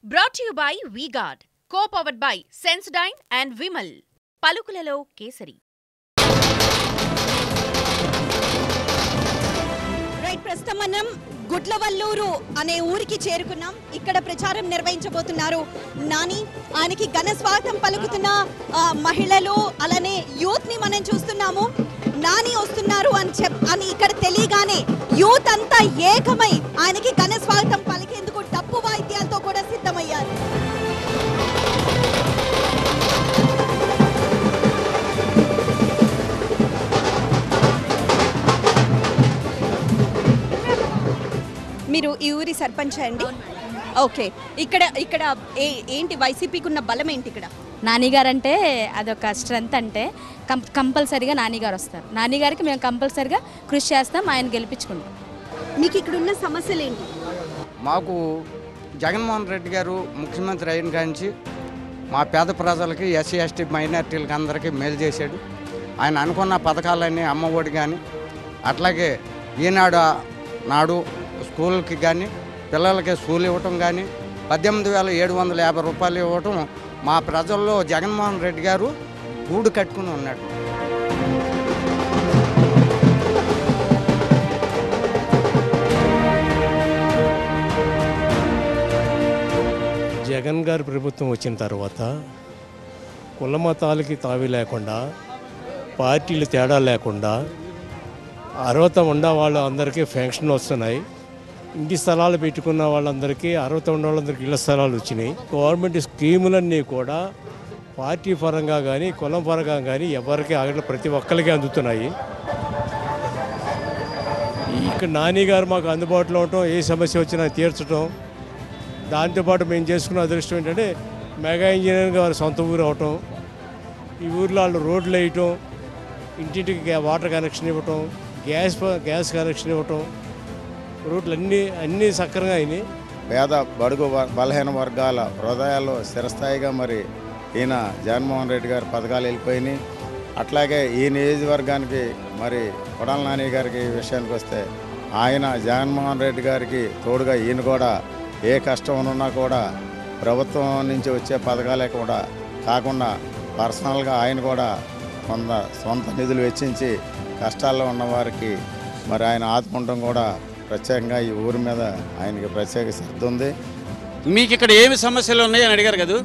Brought to you by V-Guard, co-powered by Sensodyne and Vimal. పలుకులలో కేసరి. Right, ప్రస్తుతం మనం గుడ్లవల్లూరు అనే ఊరికి చేరుకున్నాం. ఇక్కడ ప్రచారం నిర్వహించబోతున్నారు నాని. ఆయనకి ఘన స్వాగతం పలుకుతున్న మహిళలు అలానే యూత్ ని మనం చూస్తున్నాము. నాని వస్తున్నారు అని ఇక్కడ తెలియగానే యూత్ అంతా ఏకమై ఆయనకి ఘన స్వాగతం పలికేందుకు డప్పు వాయిద్యాలతో కూడా సిద్ధమయ్యారు. మీరు ఈ ఊరి సర్పంచ్ అండి? ఓకే, ఇక్కడ ఏంటి వైసీపీకి ఉన్న బలం ఏంటి? ఇక్కడ నానిగారు అంటే అదొక స్ట్రెంత్. అంటే కంపల్సరీగా నానిగారు వస్తారు. నానిగారికి మేము కంపల్సరీగా కృషి చేస్తాం, ఆయన గెలిపించుకుంటాం. మీకు ఇక్కడ ఉన్న సమస్యలు ఏంటి? మాకు జగన్మోహన్ రెడ్డి గారు ముఖ్యమంత్రి అయిన కాంచి మా పేద ప్రజలకి ఎస్సీ ఎస్టీ మైనార్టీలకి అందరికీ మేలు చేశాడు. ఆయన అనుకున్న పథకాలన్నీ అమ్మఒడి కానీ అట్లాగే ఈనాడు నాడు స్కూల్కి కానీ పిల్లలకి స్కూల్ ఇవ్వటం కానీ 18,750 రూపాయలు ఇవ్వటం మా ప్రజల్లో జగన్మోహన్ రెడ్డి గారు గూడు కట్టుకుని ఉన్నాడు. జగన్ గారి ప్రభుత్వం వచ్చిన తర్వాత కుల మతాలకి తావి లేకుండా, పార్టీలు తేడా లేకుండా అర్హత ఉన్న వాళ్ళ అందరికీ పెన్షన్లు వస్తున్నాయి. ఇంటి స్థలాలు పెట్టుకున్న వాళ్ళందరికీ, అర్హత ఉన్న వాళ్ళందరికీ ఇళ్ల స్థలాలు వచ్చినాయి. గవర్నమెంట్ స్కీములన్నీ కూడా పార్టీ పరంగా కానీ కులం పరంగా కానీ ఎవరికి ఆగట్లేదు, ప్రతి ఒక్కరికి అందుతున్నాయి. ఇక్కడ నాని గారు మాకు అందుబాటులో ఉండటం, ఏ సమస్య వచ్చినా తీర్చడం, దాంతోపాటు మేము చేసుకున్న అదృష్టం ఏంటంటే మెగా ఇంజనీర్ గారు సొంత ఊరు అవటం, ఈ ఊర్లో వాళ్ళు రోడ్లు వేయటం, ఇంటింటికి వాటర్ కనెక్షన్ ఇవ్వటం, గ్యాస్ కనెక్షన్ ఇవ్వటం, రోడ్లు అన్నీ సక్రంగా అయినాయి. పేద బడుగు బలహీన వర్గాల హృదయాల్లో స్థిరస్థాయిగా మరి ఈయన జగన్మోహన్ రెడ్డి గారి పథకాలు వెళ్ళిపోయినాయి. అట్లాగే ఈ నియోజకవర్గానికి మరి కొడాల నాని గారికి విషయానికి వస్తే ఆయన జగన్మోహన్ రెడ్డి గారికి తోడుగా ఈయన కూడా ఏ కష్టం ఉన్నా కూడా ప్రభుత్వం నుంచి వచ్చే పథకాలే కూడా కాకుండా పర్సనల్గా ఆయన కూడా కొంత సొంత నిధులు వెచ్చించి కష్టాల్లో ఉన్నవారికి మరి ఆయన ఆదుకుంటాం కూడా ప్రత్యేకంగా ఈ ఊరి మీద ఆయనకి ప్రత్యేక శ్రద్ధ ఉంది. మీకు ఇక్కడ ఏమి సమస్యలు ఉన్నాయని అడిగారు కదా.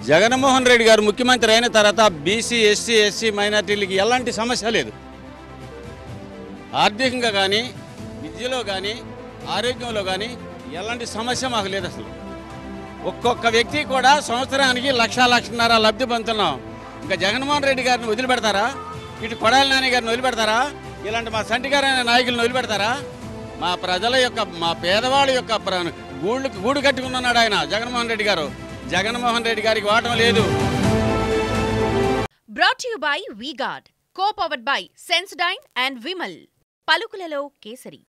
జగన్మోహన్ రెడ్డి గారు ముఖ్యమంత్రి అయిన తర్వాత బీసీ ఎస్సీ మైనార్టీలకి ఎలాంటి సమస్య లేదు. ఆర్థికంగా కానీ, విద్యలో కానీ, ఆరోగ్యంలో కానీ ఎలాంటి సమస్య మాకు లేదు. అసలు ఒక్కొక్క వ్యక్తి కూడా సంవత్సరానికి 1,00,000-1,50,000 లబ్ధి పొందుతున్నాం. ఇంకా జగన్మోహన్ రెడ్డి గారిని వదిలిపెడతారా? ఇటు కొడాల నాని గారిని వదిలిపెడతారా? ఇలాంటి మా సంటిగారైన నాయకులను వదిలిపెడతారా? మా ప్రజల యొక్క, మా పేదవాళ్ళ యొక్క గూడు కట్టుకున్నాడు ఆయన జగన్మోహన్ రెడ్డి గారు. జగన్మోహన్ రెడ్డి గారికి వాటం లేదు. Brought to you by V-Guard, co-powered by Sensodyne and Vimal. పలుకులలో కేసరి.